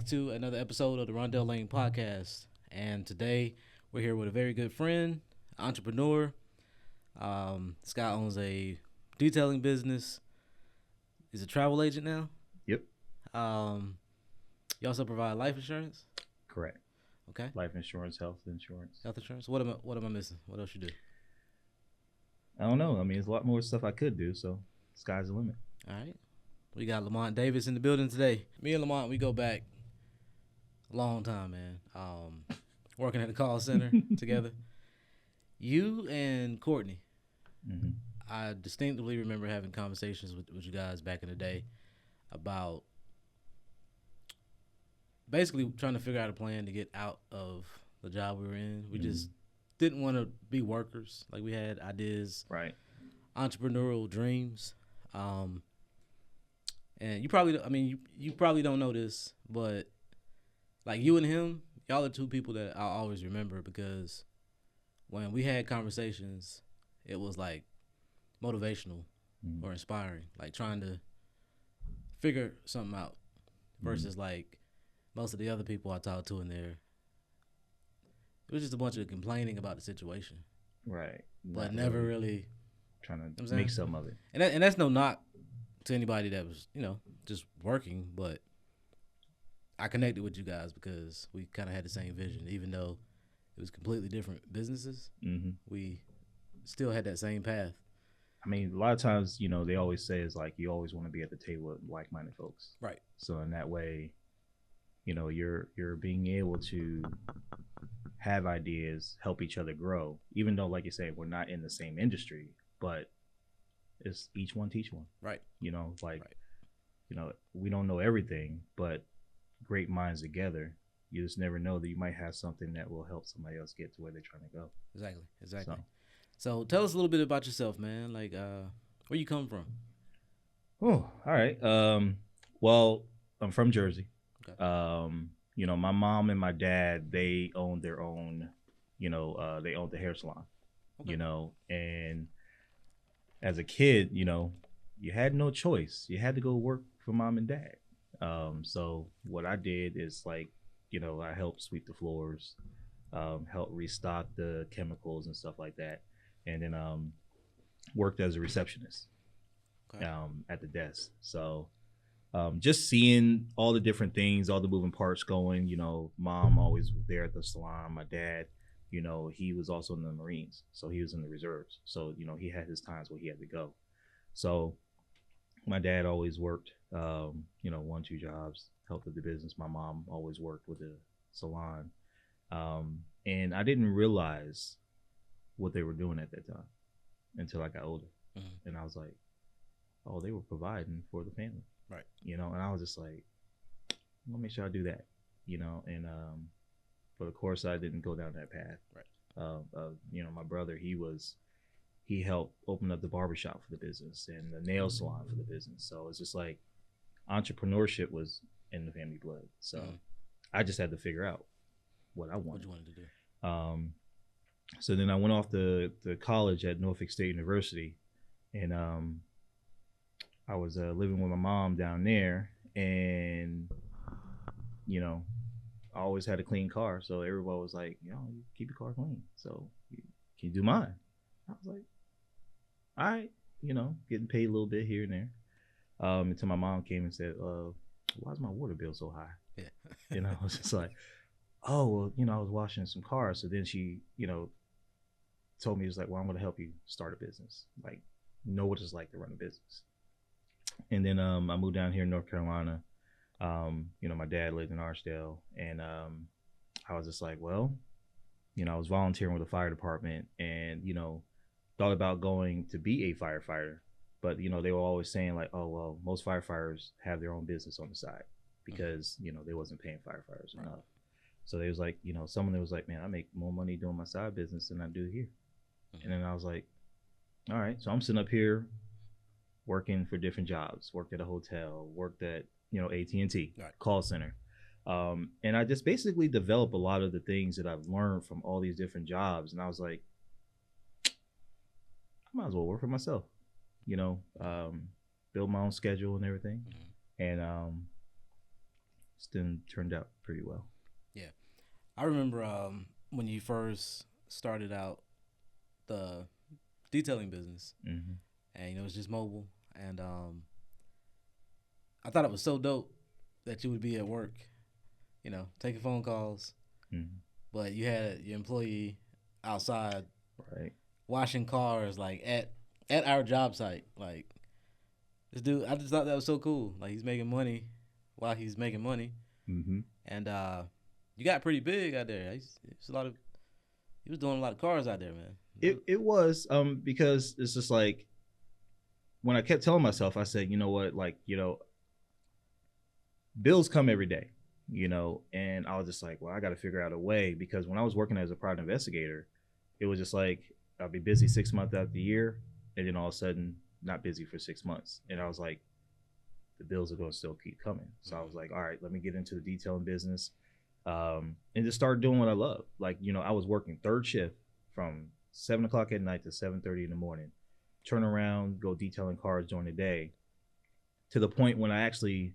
back to another episode of the Rondell podcast. And today we're here with a very good friend, entrepreneur. This guy owns a detailing business. He's a travel agent now. Yep. You also provide life insurance. Correct. Okay. Life insurance, health insurance. Health insurance. What am I missing? What else you do? I don't know. I mean, there's a lot more stuff I could do, so sky's the limit. All right. We got Lamont Davis in the building today. Me and Lamont, we go back a long time, man. Working at the call center together. You and Courtney, I distinctly remember having conversations with you guys back in the day about basically trying to figure out a plan to get out of the job we were in. We just didn't want to be workers. Like, we had ideas, Right. entrepreneurial dreams. And you probably, you probably don't know this, but like you and him, y'all are two people that I'll always remember, because when we had conversations, it was like motivational or inspiring, like trying to figure something out versus like most of the other people I talked to in there. It was just a bunch of complaining about the situation. Right. But never really trying to make something of it. And that's no knock to anybody that was, just working, but I connected with you guys because we kind of had the same vision. Even though it was completely different businesses, we still had that same path. I mean, a lot of times, they always say is like you always want to be at the table with like-minded folks. Right. So in that way, you're being able to have ideas, help each other grow, even though, like you say, we're not in the same industry, but it's each one teach one. Right. We don't know everything, but great minds together, you just never know that you might have something that will help somebody else get to where they're trying to go. Exactly. So tell us a little bit about yourself, man. Like, where you come from? Oh, all right. Well, I'm from Jersey. Okay. My mom and my dad, they owned their own, they owned the hair salon, Okay. And as a kid, you had no choice. You had to go work for mom and dad. So what I did is I helped sweep the floors, helped restock the chemicals and stuff like that. And then worked as a receptionist at the desk. So just seeing all the different things, all the moving parts going, mom always there at the salon. My dad, he was also in the Marines. So he was in the reserves. So, he had his times where he had to go. So my dad always worked, 1-2 jobs, helped with the business. My mom always worked with the salon. And I didn't realize what they were doing at that time until I got older. And I was like, oh, they were providing for the family. Right. And I was just like, I'm gonna make sure I do that, and but of course I didn't go down that path. Right. My brother, he helped open up the barbershop for the business and the nail salon for the business. So it's just like entrepreneurship was in the family blood. So I just had to figure out what I wanted. What you wanted to do. So then I went off to college at Norfolk State University, and I was living with my mom down there, and I always had a clean car, so everybody was like, you keep your car clean, so can you do mine? I was like, all right, getting paid a little bit here and there, until my mom came and said, why is my water bill so high? Yeah. I was just like, oh, well, I was washing some cars. So then she, told me, it was like, well, I'm going to help you start a business, like know what it's like to run a business. And then I moved down here in North Carolina. My dad lived in Archdale, and I was just like, well, I was volunteering with the fire department, and thought about going to be a firefighter, but they were always saying like, oh well, most firefighters have their own business on the side because they wasn't paying firefighters enough. So they was like, someone that was like, man, I make more money doing my side business than I do here. And then I was like, all right, so I'm sitting up here working for different jobs, worked at a hotel, worked at, AT&T, call center. And I just basically developed a lot of the things that I've learned from all these different jobs. And I was like, I might as well work for myself, build my own schedule and everything. And then turned out pretty well. Yeah, I remember when you first started out the detailing business, Mm-hmm. and it was just mobile, and I thought it was so dope that you would be at work, taking phone calls, Mm-hmm. but you had your employee outside Right. washing cars, like at our job site. Like this dude, I just thought that was so cool. Like he's making money while he's making money, Mm-hmm. and you got pretty big out there. It's a lot of he was doing a lot of cars out there, man. It was because it's just like when I kept telling myself, I said, you know what, like, bills come every day, and I was just like, well, I got to figure out a way, because when I was working as a private investigator, it was just like I'll be busy 6 months out the year, and then all of a sudden not busy for 6 months, and I was like, the bills are going to still keep coming. So I was like, all right, let me get into the detailing business, and just start doing what I love. Like, I was working third shift from 7 o'clock at night to 7:30 in the morning, turn around, go detailing cars during the day, to the point when I actually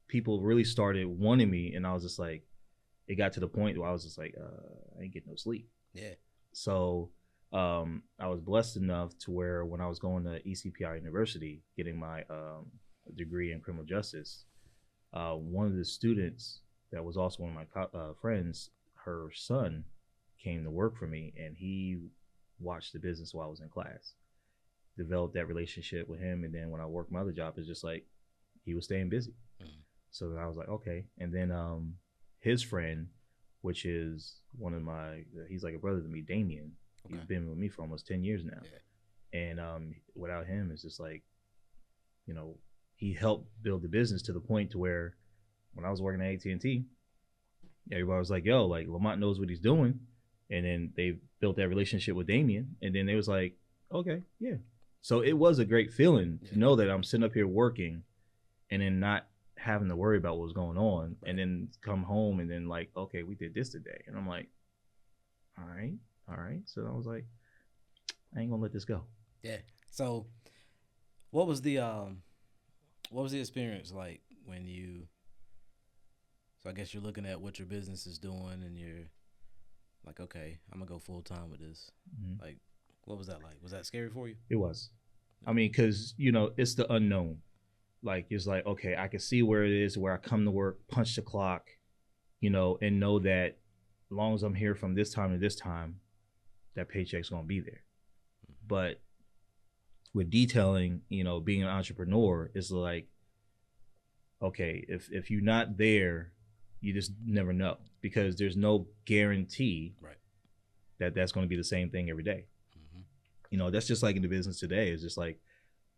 people really started wanting me, and I was just like, it got to the point where I was just like, I ain't getting no sleep. Yeah. So I was blessed enough to where when I was going to ECPI University, getting my degree in criminal justice, one of the students that was also one of my friends, her son came to work for me, and he watched the business while I was in class, developed that relationship with him, and then when I worked my other job, it's just like he was staying busy. Mm-hmm. So then I was like, okay. And then his friend, which is he's like a brother to me, Damien. Okay. He's been with me for almost 10 years now. Yeah. And without him, it's just like, he helped build the business to the point to where when I was working at AT&T, everybody was like, yo, like Lamont knows what he's doing. And then they built that relationship with Damien. And then they was like, okay, yeah. So it was a great feeling to know that I'm sitting up here working and then not having to worry about what was going on, and then come home and then like, okay, we did this today. And I'm like, all right. So I was like, I ain't gonna let this go. Yeah. So what was the experience like when so I guess you're looking at what your business is doing and you're like, okay, I'm gonna go full time with this. Mm-hmm. Like, what was that like? Was that scary for you? It was. I mean, because it's the unknown. Like, it's like, okay, I can see where it is, where I come to work, punch the clock, and know that as long as I'm here from this time to this time, that paycheck's gonna be there. Mm-hmm. But with detailing, being an entrepreneur, is like, okay, if you're not there, you just never know, because there's no guarantee that that's going to be the same thing every day. Mm-hmm. That's just like in the business today. It's just like,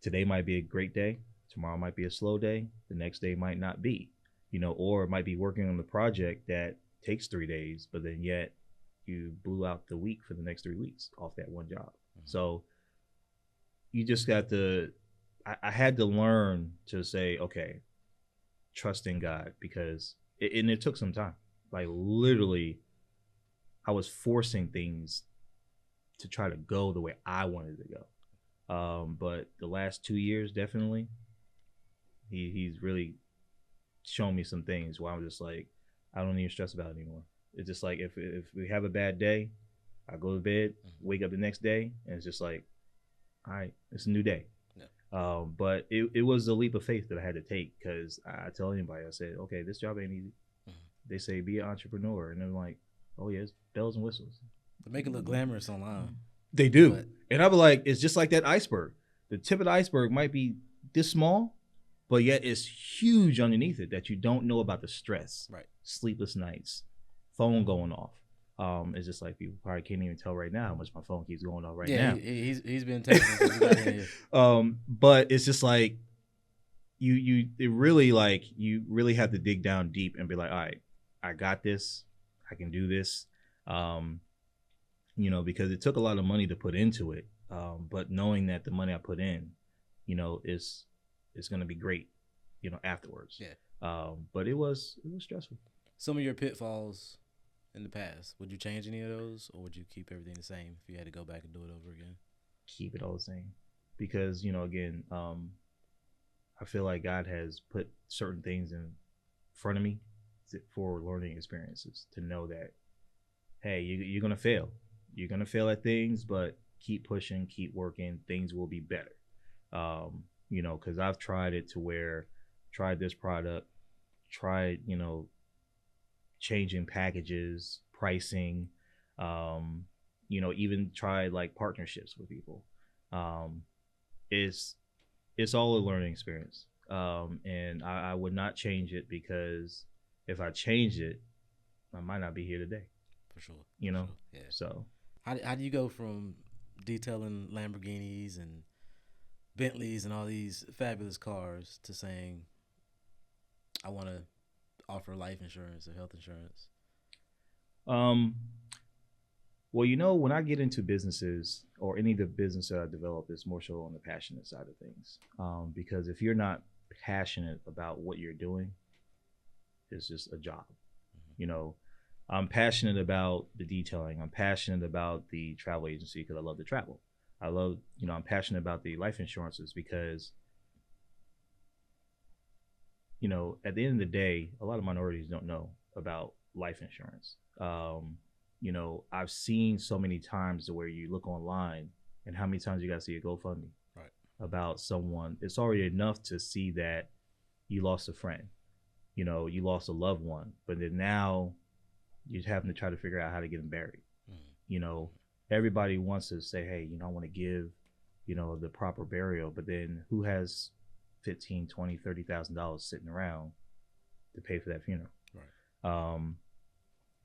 today might be a great day, tomorrow might be a slow day, the next day might not be, or it might be working on the project that takes 3 days, but then yet you blew out the week for the next 3 weeks off that one job. Mm-hmm. So you just got to, I had to learn to say, okay, trust in God, because it took some time. Like, literally, I was forcing things to try to go the way I wanted to go. But the last 2 years, definitely, he's really shown me some things where I'm just like, I don't even stress about it anymore. It's just like, if we have a bad day, I go to bed, wake up the next day, and it's just like, all right, it's a new day. Yeah. But it was a leap of faith that I had to take, because I tell anybody, I said, okay, this job ain't easy. Mm-hmm. They say be an entrepreneur, and I'm like, oh yeah, it's bells and whistles. They make it look glamorous online. They do. And I'll be like, it's just like that iceberg. The tip of the iceberg might be this small, but yet it's huge underneath it that you don't know about the stress. Right. Sleepless nights, phone going off. It's just like, people probably can't even tell right now how much my phone keeps going off right now. Yeah, he's been texting. But it's just like, you really have to dig down deep and be like, all right, I got this, I can do this. Because it took a lot of money to put into it. But knowing that the money I put in, is going to be great, afterwards. Yeah. But it was stressful. Some of your pitfalls in the past, would you change any of those, or would you keep everything the same if you had to go back and do it over again? Keep it all the same, because again, I feel like God has put certain things in front of me for learning experiences to know that, hey, you're going to fail. You're going to fail at things, but keep pushing, keep working. Things will be better. Because I've tried it to where, tried this product, tried, changing packages, pricing, even tried like partnerships with people. It's all a learning experience. And I would not change it, because if I change it, I might not be here today. For sure. Sure. Yeah. So how do you go from detailing Lamborghinis and Bentleys and all these fabulous cars to saying, I want to offer life insurance or health insurance? Well, when I get into businesses, or any of the business that I develop, it's more so on the passionate side of things. Because if you're not passionate about what you're doing, it's just a job. Mm-hmm. I'm passionate about the detailing. I'm passionate about the travel agency because I love to travel. I'm passionate about the life insurances because, at the end of the day, a lot of minorities don't know about life insurance. I've seen so many times where you look online, and how many times you got to see a GoFundMe right. about someone. It's already enough to see that you lost a friend, you lost a loved one, but then now you're having to try to figure out how to get them buried. Mm-hmm. Everybody wants to say, hey, I want to give, the proper burial, but then who has $15,000, $20,000, $30,000 sitting around to pay for that funeral? Right.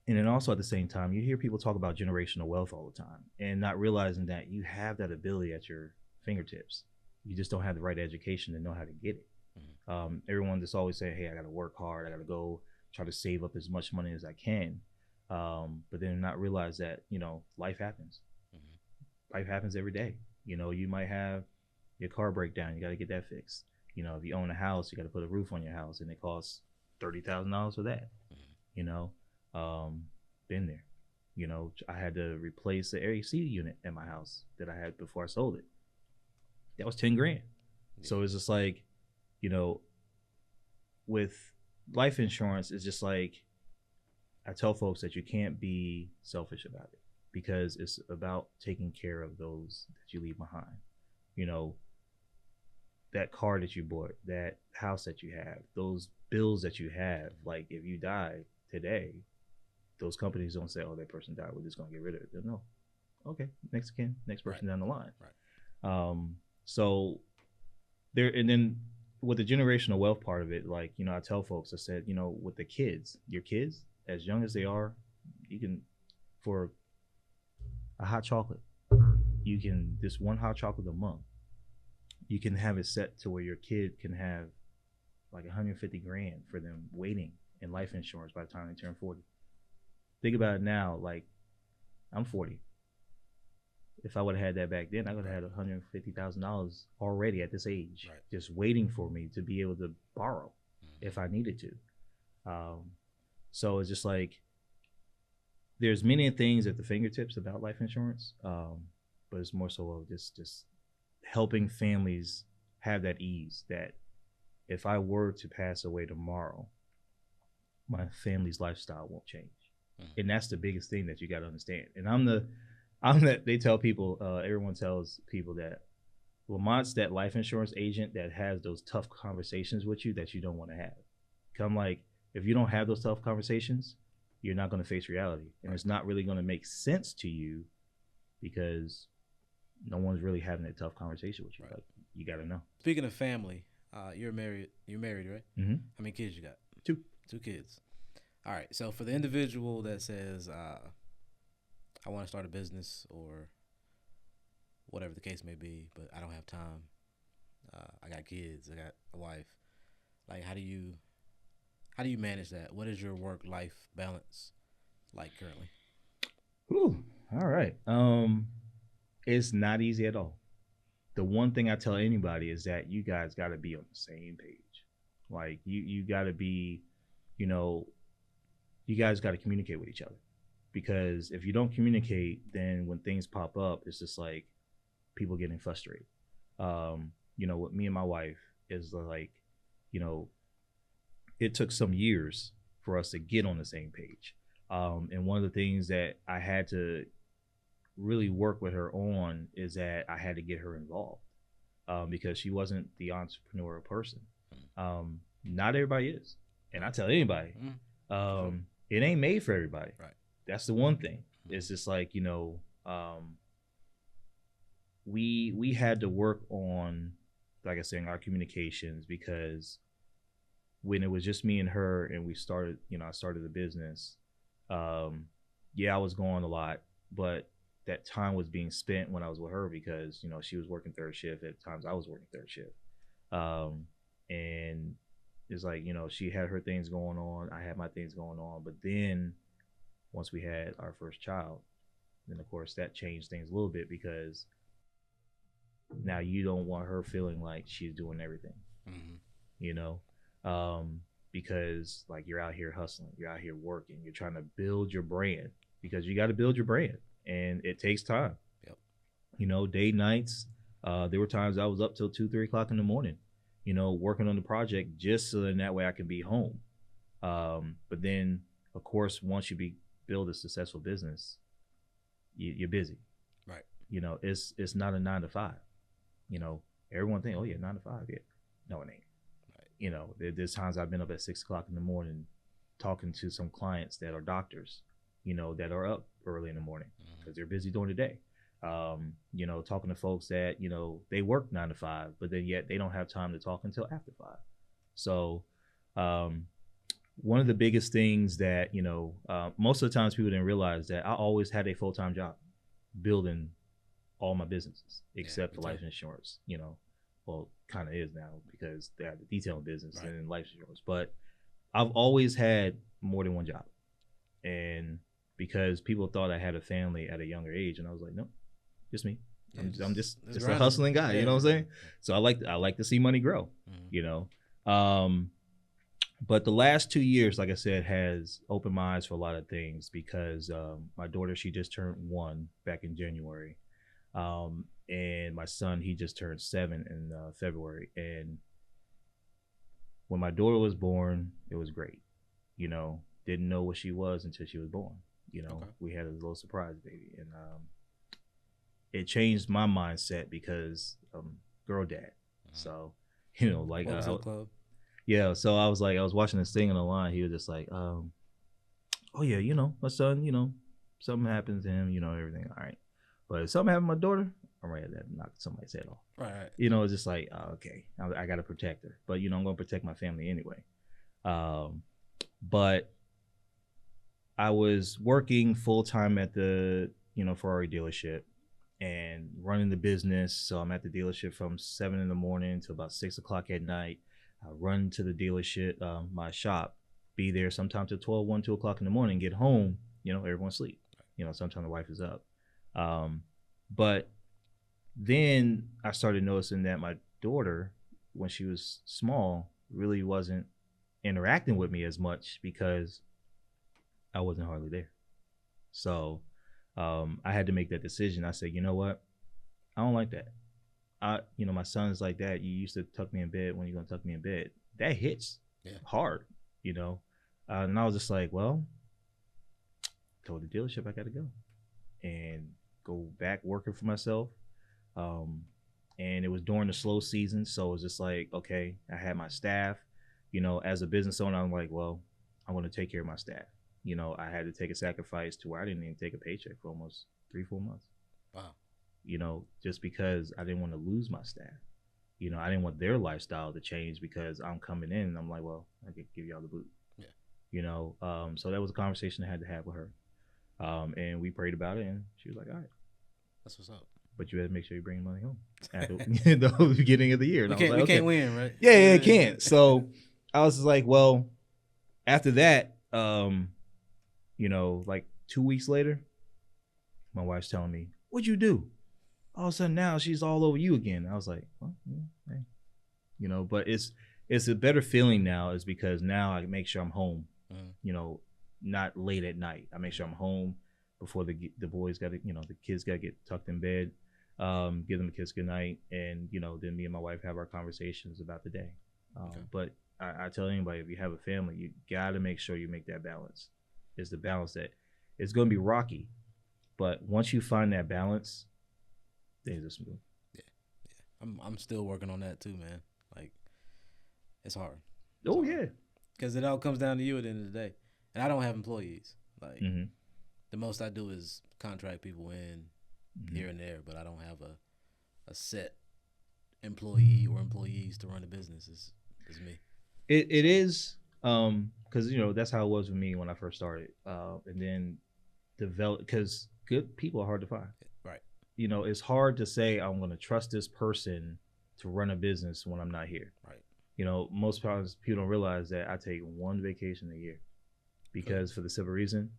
And then also at the same time, you hear people talk about generational wealth all the time, and not realizing that you have that ability at your fingertips. You just don't have the right education to know how to get it. Mm-hmm. Everyone just always say, hey, I got to work hard. I got to go try to save up as much money as I can. But then not realize that, life happens. Mm-hmm. Life happens every day. You might have your car break down. You got to get that fixed. If you own a house, you got to put a roof on your house, and it costs $30,000 for that. Mm-hmm. Been there. I had to replace the AC unit in my house that I had before I sold it. That was $10,000. Yeah. So it's just like, with life insurance, it's just like, I tell folks that you can't be selfish about it, because it's about taking care of those that you leave behind. That car that you bought, that house that you have, those bills that you have, like if you die today, those companies don't say, oh, that person died, we're just going to get rid of it. They'll know. Okay, next person right. Down the line. Right. So there, and then with the generational wealth part of it, like, I tell folks, I said, with the kids, your kids, as young as they are, you can, for a hot chocolate, you can, this one hot chocolate a month, you can have it set to where your kid can have like $150,000 for them waiting in life insurance by the time they turn 40. Think about it now, like, I'm 40. If I would have had that back then, I would have had $150,000 already at this age, right, just waiting for me to be able to borrow if I needed to. So it's just like, there's many things at the fingertips about life insurance, but it's more so of just helping families have that ease that if I were to pass away tomorrow, my family's lifestyle won't change. Mm-hmm. And that's the biggest thing that you got to understand. And I'm that they tell people, everyone tells people that Lamont's that life insurance agent that has those tough conversations with you that you don't want to have. Come like, if you don't have those tough conversations, you're not going to face reality. And right, it's not really going to make sense to you because no one's really having that tough conversation with you. Right. Like, you got to know. Speaking of family, you're married, right? Mm-hmm. How many kids you got? 2. 2 kids. All right. So for the individual that says, I want to start a business or whatever the case may be, but I don't have time. I got kids. I got a wife. Like, how do you manage that? What is your work-life balance like currently? Ooh, all right. It's not easy at all. The one thing I tell anybody is that you guys got to be on the same page. Like, you got to be, you guys got to communicate with each other. Because if you don't communicate, then when things pop up, it's just like people getting frustrated. With me and my wife is like, it took some years for us to get on the same page. And one of the things that I had to really work with her on is that I had to get her involved, because she wasn't the entrepreneurial person. Not everybody is, and I tell anybody, it ain't made for everybody. Right. That's the one thing. It's just like, we had to work on, like I said, our communications, because when it was just me and her and we started, I started the business. I was going a lot, but that time was being spent when I was with her, because she was working third shift. At times I was working third shift, and it's like, she had her things going on, I had my things going on. But then once we had our first child, then of course that changed things a little bit, because now you don't want her feeling like she's doing everything. Because like, you're out here hustling, you're out here working, you're trying to build your brand, because you got to build your brand, and it takes time. Yep. Day, nights. There were times I was up till 2-3 o'clock in the morning, working on the project, just so that way I could be home. But then of course, once you build a successful business, you're busy. Right. It's not a 9 to 5. Everyone think, oh yeah, 9 to 5. Yeah. No, it ain't. There's times I've been up at 6 o'clock in the morning talking to some clients that are doctors, that are up early in the morning because they're busy during the day. Talking to folks that, they work 9 to 5, but then yet they don't have time to talk until after 5. So one of the biggest things that, most of the times people didn't realize that I always had a full-time job building all my businesses, except for life insurance, well, kind of is now, because they have the detailing business and then life insurance. But I've always had more than one job, and because people thought I had a family at a younger age, and I was like, no, just me. I'm just a hustling guy. You know what I'm saying? So I like to see money grow. But the last 2 years, like I said, has opened my eyes for a lot of things, because my daughter, she just turned 1 back in January. And my son, he just turned 7 in February. And when my daughter was born, it was great. Didn't know what she was until she was born. We had a little surprise baby, and it changed my mindset, because girl dad. So, like, what was that club? Yeah. So I was watching this thing on the line. He was just like, oh yeah, my son, something happens to him, everything. All right. But if something happened to my daughter, I'm ready to knock somebody's head off. Right. It's just like, okay, I got to protect her. But, I'm going to protect my family anyway. But I was working full time at the, Ferrari dealership and running the business. So I'm at the dealership from 7 in the morning to about 6 o'clock at night. I run to the dealership, my shop, be there sometime till 12, 1, 2 o'clock in the morning, get home, everyone's asleep. Sometimes the wife is up. But then I started noticing that my daughter, when she was small, really wasn't interacting with me as much, because I wasn't hardly there. So I had to make that decision. I said, you know what? I don't like that. My son's like that. You used to tuck me in bed. When you gonna tuck me in bed? That hits hard, and I was just like, well, told the dealership I got to go and go back working for myself. And it was during the slow season, so it was just like, okay, I had my staff. As a business owner, I'm like, well, I want to take care of my staff. I had to take a sacrifice to where I didn't even take a paycheck for almost 3-4 months. Wow. Just because I didn't want to lose my staff. I didn't want their lifestyle to change, because I'm coming in and I'm like, well, I could give y'all the boot. Yeah. So that was a conversation I had to have with her. And we prayed about it, and she was like, all right. That's what's up. But you had to make sure you bring money home after the beginning of the year. We can't win, right? Yeah, it can't. So I was just like, well, after that, like 2 weeks later, my wife's telling me, what'd you do? All of a sudden now she's all over you again. I was like, well, hey. But it's a better feeling now, is because now I make sure I'm home, not late at night. I make sure I'm home before the boys got to, the kids got to get tucked in bed, give them a kiss goodnight, and, then me and my wife have our conversations about the day. But I tell anybody, if you have a family, you got to make sure you make that balance. It's the balance that it's going to be rocky, but once you find that balance, things are smooth. Yeah, yeah. I'm still working on that too, man. Like, it's hard. Yeah, because it all comes down to you at the end of the day. And I don't have employees. Like, mm-hmm. the most I do is contract people in Mm-hmm. here and there, but I don't have a set employee or employees to run a business. It's me. It is because that's how it was with me when I first started, and then develop because good people are hard to find. Right. It's hard to say I'm going to trust this person to run a business when I'm not here. Right. Most times people don't realize that I take one vacation a year because for the simple reason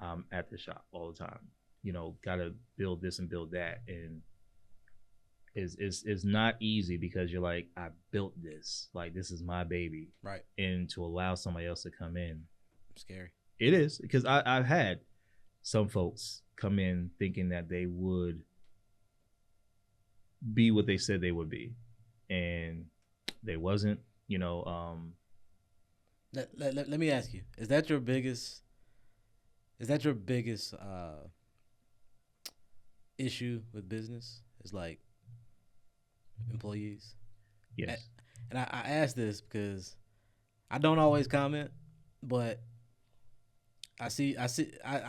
I'm at the shop all the time. Got to build this and build that, and is not easy because you're like, I built this, like this is my baby, right? And to allow somebody else to come in, scary. It is, because I've had some folks come in thinking that they would be what they said they would be, and they wasn't. Let me ask you: Is that your biggest issue with business? Is like employees? Yes. And I ask this because I don't always comment, but I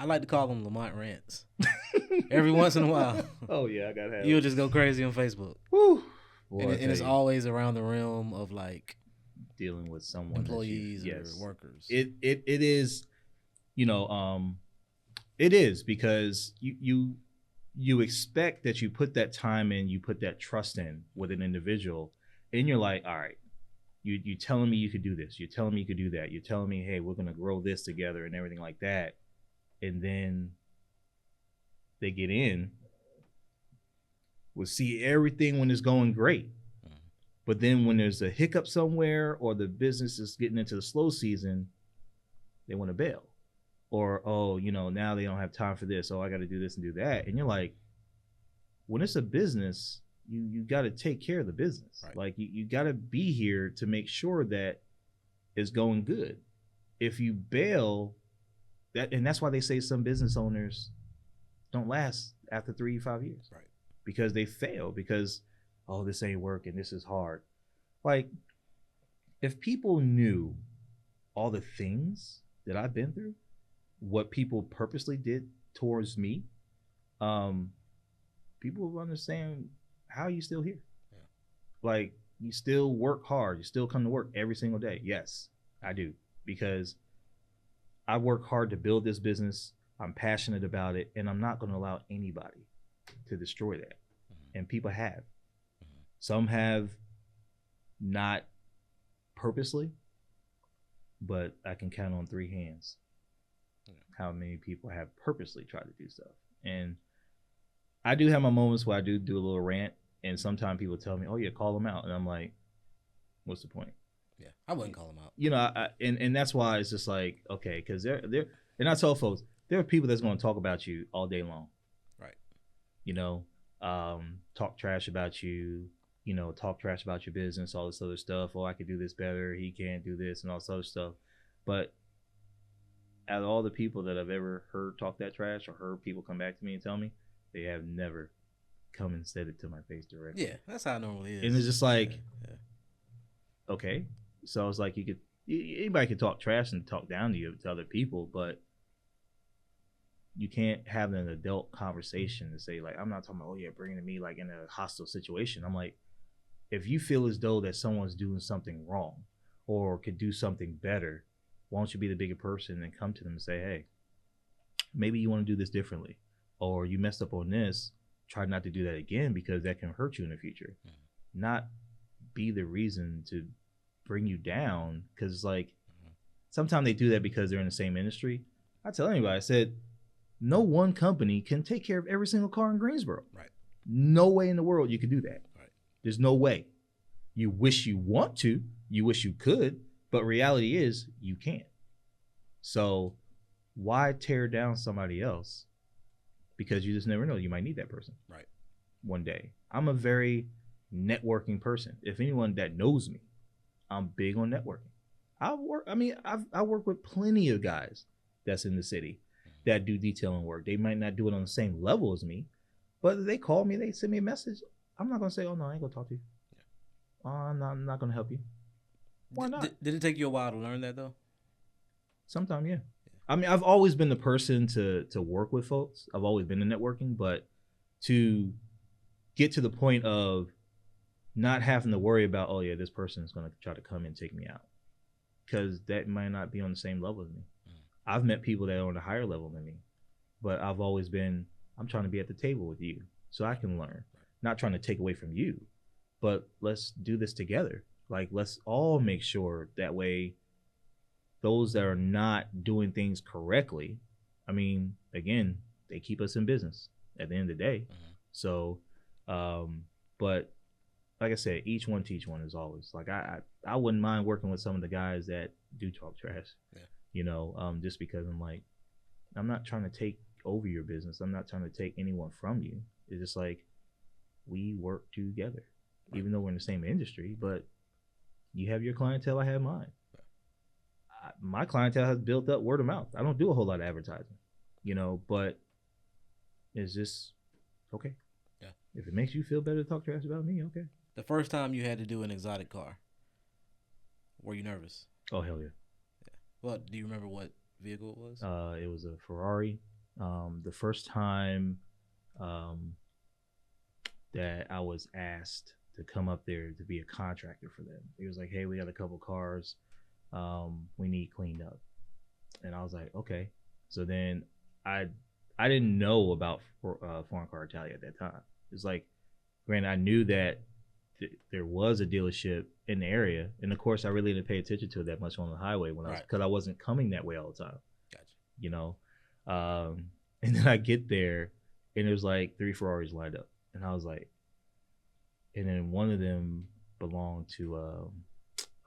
like to call them Lamont rants. Every once in a while. Oh yeah, I gotta have. You'll just go crazy on Facebook. Woo. Boy, and it's always around the realm of like dealing with someone, employees yes. or workers. It is, it is because you expect that you put that time in, you put that trust in with an individual, and you're like, all right, you telling me you could do this, you're telling me you could do that, you're telling me, hey, we're gonna grow this together and everything like that, and then they get in, will see everything when it's going great. Mm-hmm. But then when there's a hiccup somewhere or the business is getting into the slow season, they want to bail. Or, now they don't have time for this. Oh, I got to do this and do that. And you're like, when it's a business, you got to take care of the business. Right. Like you got to be here to make sure that it's going good. If you bail, and that's why they say some business owners don't last after 3 to 5 years. Right. Because they fail because, oh, this ain't working, this is hard. Like, if people knew all the things that I've been through, what people purposely did towards me, people will understand how you still here. Yeah. Like, you still work hard, you still come to work every single day. Yes, I do, because I work hard to build this business. I'm passionate about it, and I'm not going to allow anybody to destroy that. Mm-hmm. And people have. Mm-hmm. Some have not purposely, but I can count on 3 hands how many people have purposely tried to do stuff. And I do have my moments where I do a little rant, and sometimes people tell me, oh yeah, call them out. And I'm like, what's the point? Yeah, I wouldn't call them out. And that's why it's just like, okay, because they're and I tell folks, there are people that's going to talk about you all day long. Right. Talk trash about you, talk trash about your business, all this other stuff. Oh, I could do this better, he can't do this, and all this other stuff. But out of all the people that I've ever heard talk that trash or heard people come back to me and tell me, they have never come and said it to my face directly. Yeah, that's how it normally is. And it's just like, yeah. Okay. So it's like anybody can talk trash and talk down to you to other people, but you can't have an adult conversation to say, like, I'm not talking about, oh yeah, bringing to me like in a hostile situation. I'm like, if you feel as though that someone's doing something wrong or could do something better, why don't you be the bigger person and come to them and say, hey, maybe you want to do this differently, or you messed up on this, try not to do that again, because that can hurt you in the future. Mm-hmm. Not be the reason to bring you down, because like sometimes they do that because they're in the same industry. I tell anybody, I said, no one company can take care of every single car in Greensboro. Right. No way in the world you can do that. Right. There's no way. You wish you want to, you wish you could, but reality is you can't. So why tear down somebody else? Because you just never know. You might need that person. Right. One day. I'm a very networking person. If anyone that knows me, I'm big on networking. I work with plenty of guys that's in the city that do detailing work. They might not do it on the same level as me, but they call me, they send me a message. I'm not gonna say, oh no, I ain't gonna talk to you. I'm not gonna help you. Why not? Did it take you a while to learn that though? Sometimes, yeah. I mean, I've always been the person to work with folks. I've always been in networking, but to get to the point of not having to worry about, oh yeah, this person is going to try to come and take me out, because that might not be on the same level as me. I've met people that are on a higher level than me, but I've always been, I'm trying to be at the table with you so I can learn, not trying to take away from you, but let's do this together. Like, let's all make sure that way those that are not doing things correctly, I mean, again, they keep us in business at the end of the day. So, but like I said, each one teach one is always like, I wouldn't mind working with some of the guys that do talk trash, just because I'm like, I'm not trying to take over your business. I'm not trying to take anyone from you. It's just like, we work together, even though we're in the same industry, but you have your clientele, I have mine. My clientele has built up word of mouth. I don't do a whole lot of advertising, but it's just okay. Yeah. If it makes you feel better to talk trash about me, okay. The first time you had to do an exotic car, were you nervous? Oh, hell yeah. Well, do you remember what vehicle it was? It was a Ferrari. The first time that I was asked to come up there to be a contractor for them, he was like, hey, we got a couple cars we need cleaned up. And I was like, okay. So then I didn't know about Foreign Car Italia at that time. It's like, granted, I knew that there was a dealership in the area, and of course I really didn't pay attention to it that much on the highway because I wasn't coming that way all the time. Gotcha. And then I get there and there's like 3 Ferraris lined up, and I was like, and then one of them belonged to a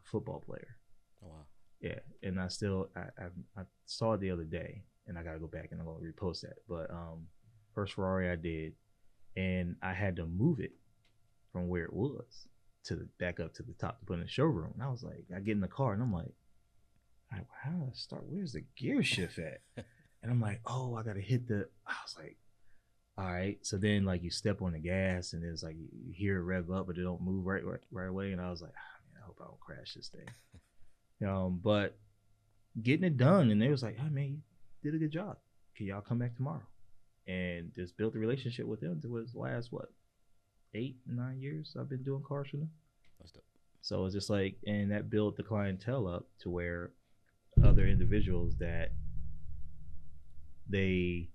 football player. Oh wow. Yeah, and I saw it the other day, and I gotta go back and I'm gonna repost that. But first Ferrari I did, and I had to move it from where it was to back up to the top to put in the showroom. And I was like, I get in the car and I'm like, how do I start? Where's the gear shift at? And I'm like, oh, I gotta hit I was like, all right. So then like you step on the gas and it's like you hear it rev up, but it don't move right away. And I was like, man, I hope I don't crash this thing. But getting it done, and they was like, hey man, you did a good job. Can y'all come back tomorrow? And just built a relationship with them. It was last 8-9 years I've been doing cars for them. So it's just like, and that built the clientele up to where other individuals that they,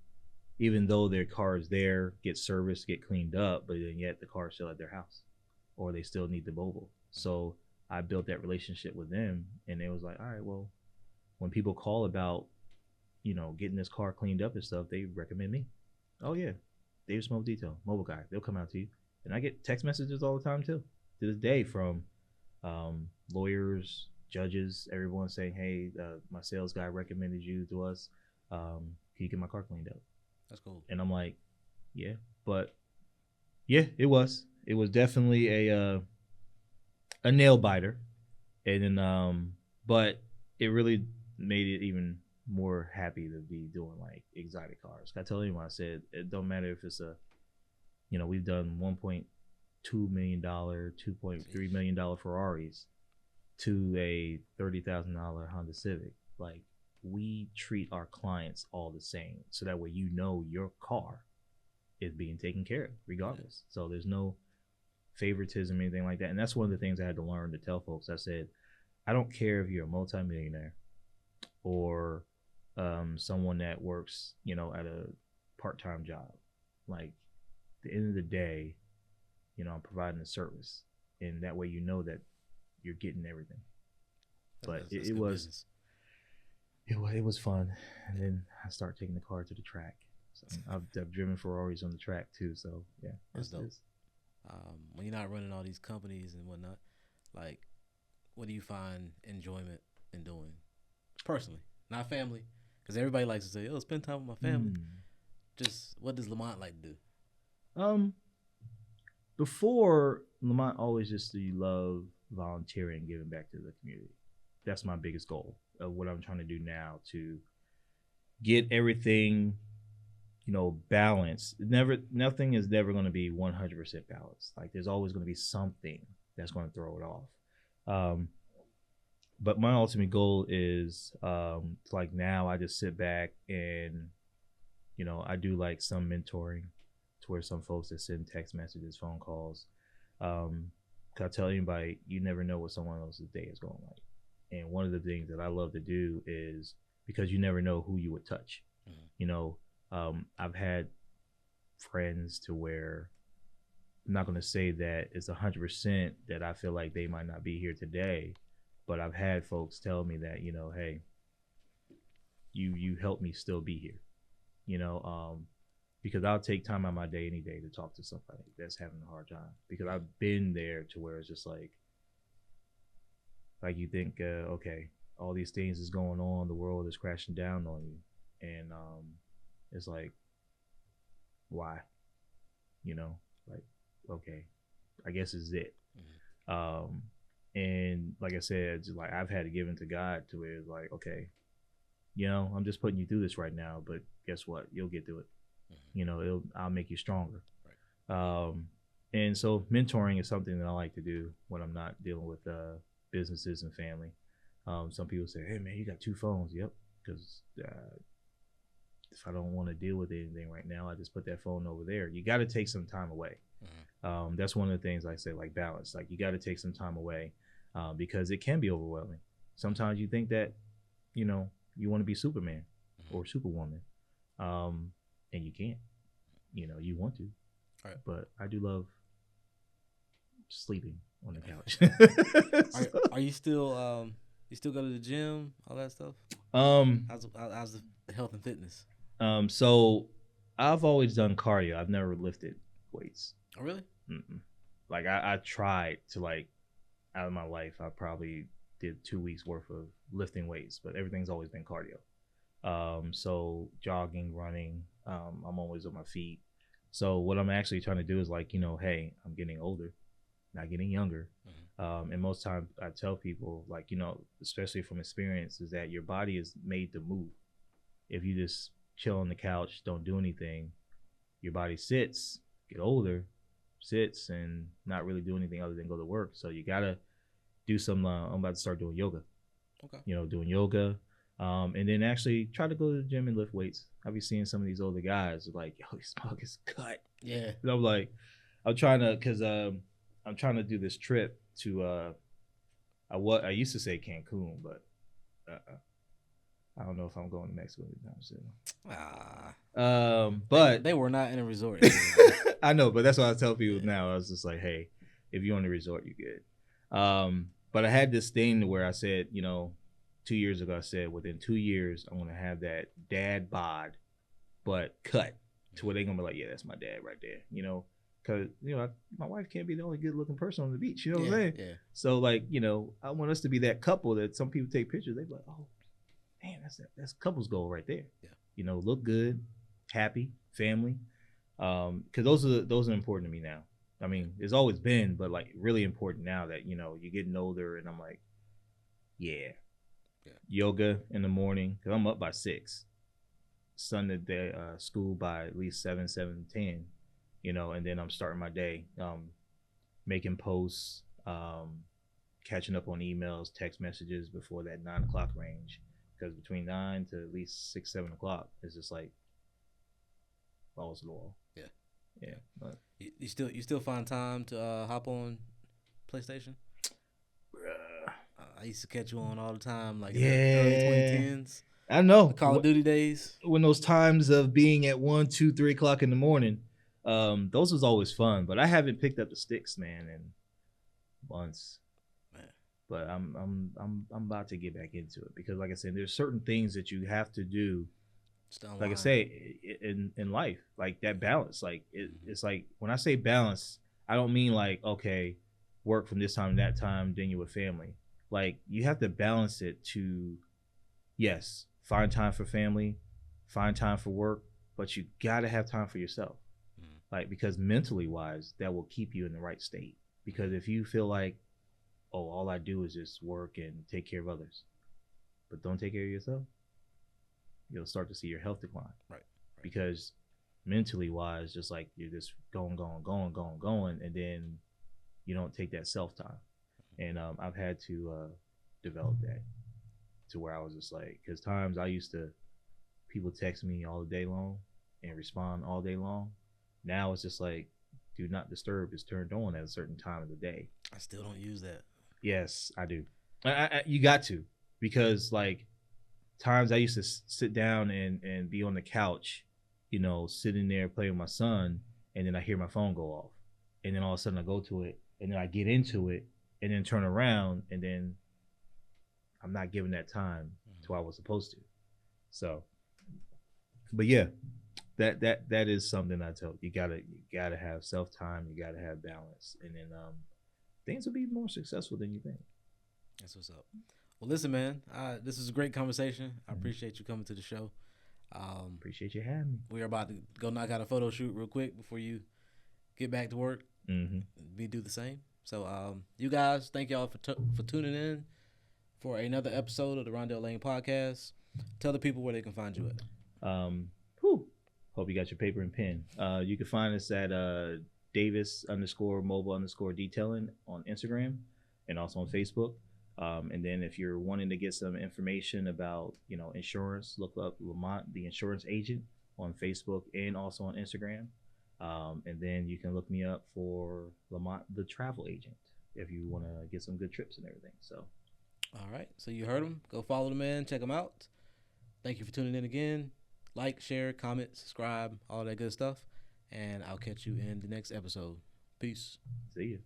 even though their car is there, get serviced, get cleaned up, but then yet the car is still at their house, or they still need the mobile. So I built that relationship with them, and it was like, all right, well, when people call about, getting this car cleaned up and stuff, they recommend me. Oh yeah, David Smoke Detail, mobile guy, they'll come out to you. And I get text messages all the time too, to this day, from lawyers, judges, everyone saying, hey, my sales guy recommended you to us. Can you get my car cleaned up? That's cool. And I'm like, yeah. But yeah, it was definitely a nail biter. And then but it really made it even more happy to be doing like exotic cars. I tell anyone, I said, it don't matter if it's we've done $1.2 million, $2.3 million Ferraris to a $30,000 Honda Civic. Like, we treat our clients all the same, so that way your car is being taken care of regardless. So there's no favoritism or anything like that. And that's one of the things I had to learn to tell folks. I said, I don't care if you're a multimillionaire or someone that works, at a part-time job. Like, at the end of the day, I'm providing a service, and that way that you're getting everything. But it was fun. And then I started taking the car to the track. So I've driven Ferraris on the track too. So yeah, that's dope. When you're not running all these companies and whatnot, like, what do you find enjoyment in doing personally, not family? Because everybody likes to say, "Oh, spend time with my family." Just what does Lamont like to do? Before, Lamont always just loved volunteering, giving back to the community. That's my biggest goal of what I'm trying to do now to get everything, balanced. Nothing is never going to be 100% balanced. Like there's always going to be something that's going to throw it off. But my ultimate goal is like now I just sit back and, I do like some mentoring to where some folks that send text messages, phone calls. I tell anybody, you never know what someone else's day is going like. And one of the things that I love to do is because you never know who you would touch. I've had friends to where I'm not going to say that it's 100% that I feel like they might not be here today, but I've had folks tell me that, hey, you helped me still be here, because I'll take time out of my day any day to talk to somebody that's having a hard time, because I've been there to where it's just like you think, okay, all these things is going on, the world is crashing down on you, and it's like, why? Like, okay, I guess it's it. And like I said, just like I've had to give into God to where it's like, okay, I'm just putting you through this right now, but guess what? You'll get through it. I'll make you stronger. Right. And so mentoring is something that I like to do when I'm not dealing with businesses and family. Some people say, hey man, you got 2 phones. Yep. Because if I don't want to deal with anything right now, I just put that phone over there. You got to take some time away. That's one of the things I say, like balance. Like you got to take some time away because it can be overwhelming. Sometimes you think that, you want to be Superman or Superwoman, and you can't. You want to, right. But I do love sleeping on the couch. Are you still you still go to the gym, all that stuff? How's the health and fitness? So I've always done cardio. I've never lifted weights. Oh, really? Mm-mm. Like I tried to, like, out of my life, I probably did 2 weeks worth of lifting weights, but everything's always been cardio. So jogging, running, I'm always on my feet. So what I'm actually trying to do is like, hey, I'm getting older, not getting younger. And most times I tell people, like, especially from experience, is that your body is made to move. If you just chill on the couch, don't do anything, your body sits, get older, sits, and not really do anything other than go to work. So you gotta do some. I'm about to start doing yoga. Okay. Doing yoga, and then actually try to go to the gym and lift weights. I'll be seeing some of these older guys like, yo, his mug is cut. Yeah. And I'm like, I'm trying to do this trip to. I used to say Cancun, but I don't know if I'm going to Mexico anytime soon. But they were not in a resort. I know, but that's what I tell people now. I was just like, hey, if you're on a resort, you're good. But I had this thing where I said, 2 years ago, I said within 2 years, I'm gonna have that dad bod, but cut to where they're gonna be like, yeah, that's my dad right there. Because my wife can't be the only good looking person on the beach. You know what I'm saying? Yeah. So like, I want us to be that couple that some people take pictures. They be like, oh, man, that's couples goal right there. Yeah. Look good, happy, family. Because those are important to me now. I mean, it's always been, but like really important now that you're getting older, and I'm like, yeah. Yoga in the morning because I'm up by 6. Sunday day school by at least 7:10. And then I'm starting my day, making posts, catching up on emails, text messages before that 9 o'clock range. Because between 9 to at least 6, 7 o'clock, it's just like balls to the wall. Yeah. But you still find time to hop on PlayStation? I used to catch you on all the time, like in the early 2010s. I know. The Call of Duty days. When those times of being at 1, 2, 3 o'clock in the morning, those was always fun. But I haven't picked up the sticks, man, in months. Man. But I'm about to get back into it because, like I said, there's certain things that you have to do. Like I say, in life, like that balance. Like it's like when I say balance, I don't mean like, okay, work from this time to that time, then you're with family. Like you have to balance it to, yes, find time for family, find time for work, but you gotta have time for yourself. Like, because mentally wise, that will keep you in the right state. Because if you feel like oh, all I do is just work and take care of others, but don't take care of yourself, you'll start to see your health decline. Right. Because mentally wise, just like you're just going, and then you don't take that self time. And I've had to develop that to where I was just like, because times I used to, people text me all day long and respond all day long. Now it's just like, do not disturb is turned on at a certain time of the day. I still don't use that. Yes, I do. You got to, because like times I used to sit down and be on the couch, sitting there playing with my son, and then I hear my phone go off, and then all of a sudden I go to it, and then I get into it, and then turn around, and then I'm not giving that time to what I was supposed to. So, but yeah, that is something I tell you. Gotta have self time. You gotta have balance, and then things will be more successful than you think. That's what's up. Well, listen, man, this is a great conversation. I appreciate you coming to the show. Appreciate you having me. We're about to go knock out a photo shoot real quick before you get back to work. We do the same. So, you guys, thank y'all for tuning in for another episode of the Rondell Lane Podcast. Tell the people where they can find you at. Hope you got your paper and pen. You can find us at Davis_mobile_detailing on Instagram and also on Facebook. And then if you're wanting to get some information about, insurance, look up Lamont, the insurance agent, on Facebook and also on Instagram. And then you can look me up for Lamont, the travel agent, if you want to get some good trips and everything. So, all right. So you heard him. Go follow the man. Check him out. Thank you for tuning in again. Like, share, comment, subscribe, all that good stuff. And I'll catch you in the next episode. Peace. See you.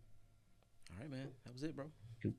All right, man. That was it, bro. Cool.